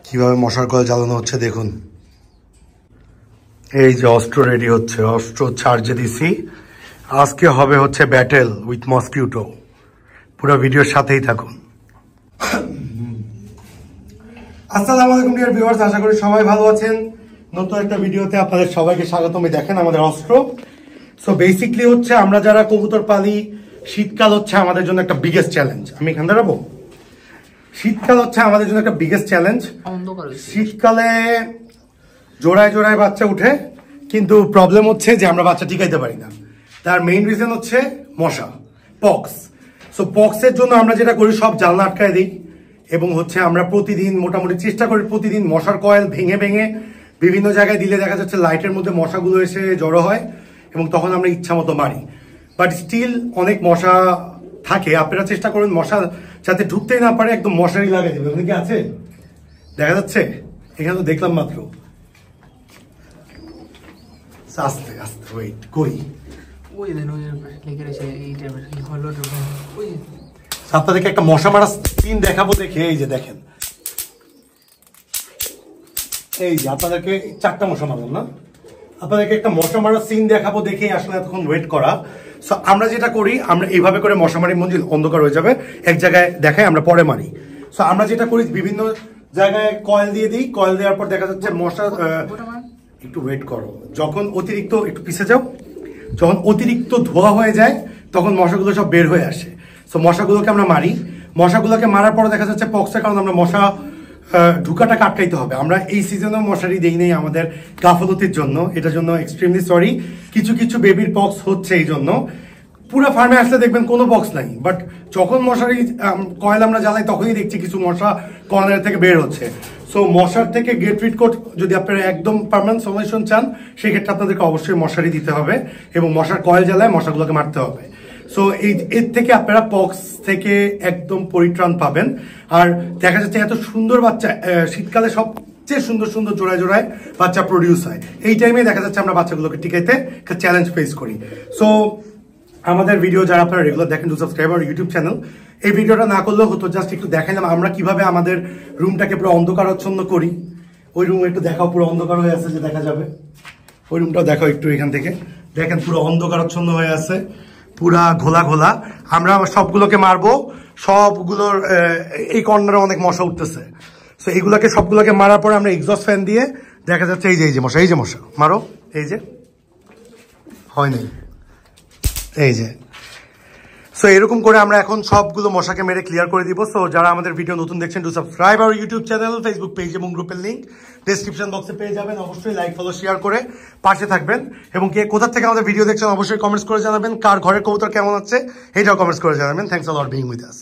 কিভাবে মশার কয়েল জ্বালানো হচ্ছে দেখুন। এই যে অস্ত্র রেডি হচ্ছে, অস্ত্র চার্জে দিছি। আজকে হবে হচ্ছে ব্যাটেল উইথ মসকিউটো। পুরো ভিডিওর সাথেই থাকুন। আসসালামু আলাইকুম ডিয়ার ভিউয়ার্স, আশা করি সবাই ভালো আছেন। নতুন একটা ভিডিওতে আপনাদের সবাইকে স্বাগতম। দেখেন আমাদের অস্ত্র। সো বেসিকলি হচ্ছে আমরা যারা কবুতর পালি, শীতকাল হচ্ছে আমাদের জন্য একটা বিগেস্ট চ্যালেঞ্জ। আমি এখানে দাঁড়াবো। শীতকাল হচ্ছে আমাদের জন্য একটা বিগেস্ট চ্যালেঞ্জ। শীতকালে জোড়ায় জোড়ায় বাচ্চা উঠে, কিন্তু প্রবলেম হচ্ছে যে আমরা বাচ্চা টিকাইতে পারি না। তার মেইন রিজন হচ্ছে মশা, পক্স। সো পক্সের জন্য আমরা যেটা করি, সব জানলা আটকায় দিই এবং হচ্ছে আমরা প্রতিদিন মোটামুটি চেষ্টা করি প্রতিদিন মশার কয়েল ভেঙে ভেঙে বিভিন্ন জায়গায় দিলে দেখা যাচ্ছে লাইটের মধ্যে মশাগুলো এসে জড়ো হয় এবং তখন আমরা ইচ্ছা মতো মারি। বাট স্টিল অনেক মশা থাকে। আপনারা চেষ্টা করুন মশা যাতে ঢুকতেই না পারে, একদম মশারি লাগিয়ে দেবে। ওখানে কি আছে দেখা যাচ্ছে? এখানে তো দেখলাম মাত্র। আস্তে আস্তে ওয়েট কই, আপনাদেরকে একটা মশা মারা সিন দেখাবো। দেখে এই যে দেখেন, এই যে আপনাদেরকে 4টা মশা মারলাম না, আপনাদেরকে একটা মশা মারার সিন দেখাবো। দেখে আসলে এতক্ষণ ওয়েট করা। সো আমরা যেটা করি, আমরা এইভাবে করে মশা মারি, মঞ্জিল অন্ধকার হয়ে যাবে, এক জায়গায় দেখাই, আমরা পরে মারি। সো আমরা যেটা করি, বিভিন্ন জায়গায় কয়েল দিয়ে দিই। কয়েল দেওয়ার পর দেখা যাচ্ছে মশা, একটু ওয়েট করো, যখন অতিরিক্ত, একটু পিছে যাও, যখন অতিরিক্ত ধোয়া হয়ে যায় তখন মশাগুলো সব বের হয়ে আসে। সো মশাগুলোকে আমরা মারি। মশাগুলোকে মারার পরে দেখা যাচ্ছে পক্সের কারণে আমরা মশা ঢুকাটাকে আটকাইতে হবে। আমরা এই সিজনেও মশারি দেই নেই আমাদের গাফলতির জন্য, এটার জন্য এক্সট্রিমলি সরি। কিছু কিছু বেবির পক্স হচ্ছে এই জন্য। পুরো ফার্মে আসলে দেখবেন কোনো বক্স নাই, বাট যখন মশারি কয়েল আমরা জ্বালাই তখনই দেখছি কিছু মশা কর্নার থেকে বের হচ্ছে। সো মশার থেকে গেট রিড কোড যদি আপনারা একদম পার্মানেন্ট সলিউশন চান, সেক্ষেত্রে আপনাদেরকে অবশ্যই মশারি দিতে হবে এবং মশার কয়েল জ্বালায় মশাগুলোকে মারতে হবে। সো এর থেকে আপনারা পক্স থেকে একদম পরিত্রাণ পাবেন। আর দেখা যাচ্ছে এত সুন্দর বাচ্চা, শীতকালে সবচেয়ে সুন্দর সুন্দর জোড়ায় জোড়ায় বাচ্চা প্রডিউস হয়। এই টাইমে দেখা যাচ্ছে আমরা বাচ্চাগুলোকে টিকাইতে একটা চ্যালেঞ্জ ফেস করি। সো আমাদের ভিডিও যারা আপনারা রেগুলার দেখেন, to subscribe our YouTube channel. এই ভিডিওটা না করলেও হতো, জাস্ট একটু দেখাইলাম আমরা কিভাবে আমাদের রুমটাকে পুরো অন্ধকারাচ্ছন্ন করি। ওই রুম একটু দেখাও, পুরো অন্ধকার হয়ে আছে, যে দেখা যাবে। ওই রুমটাও দেখাও একটু এখান থেকে, দেখেন পুরো অন্ধকারাচ্ছন্ন হয়ে আছে, পুরা ঘোলা ঘোলা। আমরা সবগুলোকে মারবো, সবগুলোর এই কর্নারে অনেক মশা উঠতেছে। সো এইগুলোকে সবগুলোকে মারার পরে আমরা এক্সস্ট ফ্যান দিয়ে দেখা যাচ্ছে এই যে মশা, এই যে মশা মারো, এই যে হয় নাই, এই যে। সো এরকম করে আমরা এখন সবগুলো মশাকে মেরে ক্লিয়ার করে দিব। সো যারা আমাদের ভিডিও নতুন দেখছেন, to subscribe our YouTube channel, Facebook page এবং গ্রুপের লিঙ্ক ডেসক্রিপশন বক্সে পেয়ে যাবেন। অবশ্যই লাইক ফলো শেয়ার করে পাশে থাকবেন এবং কে কোথা থেকে আমাদের ভিডিও দেখছেন অবশ্যই কমেন্টস করে জানাবেন। কার ঘরের কবুতর কেমন আছে এটাও কমেন্টস করে জানাবেন। Thanks a lot being with us.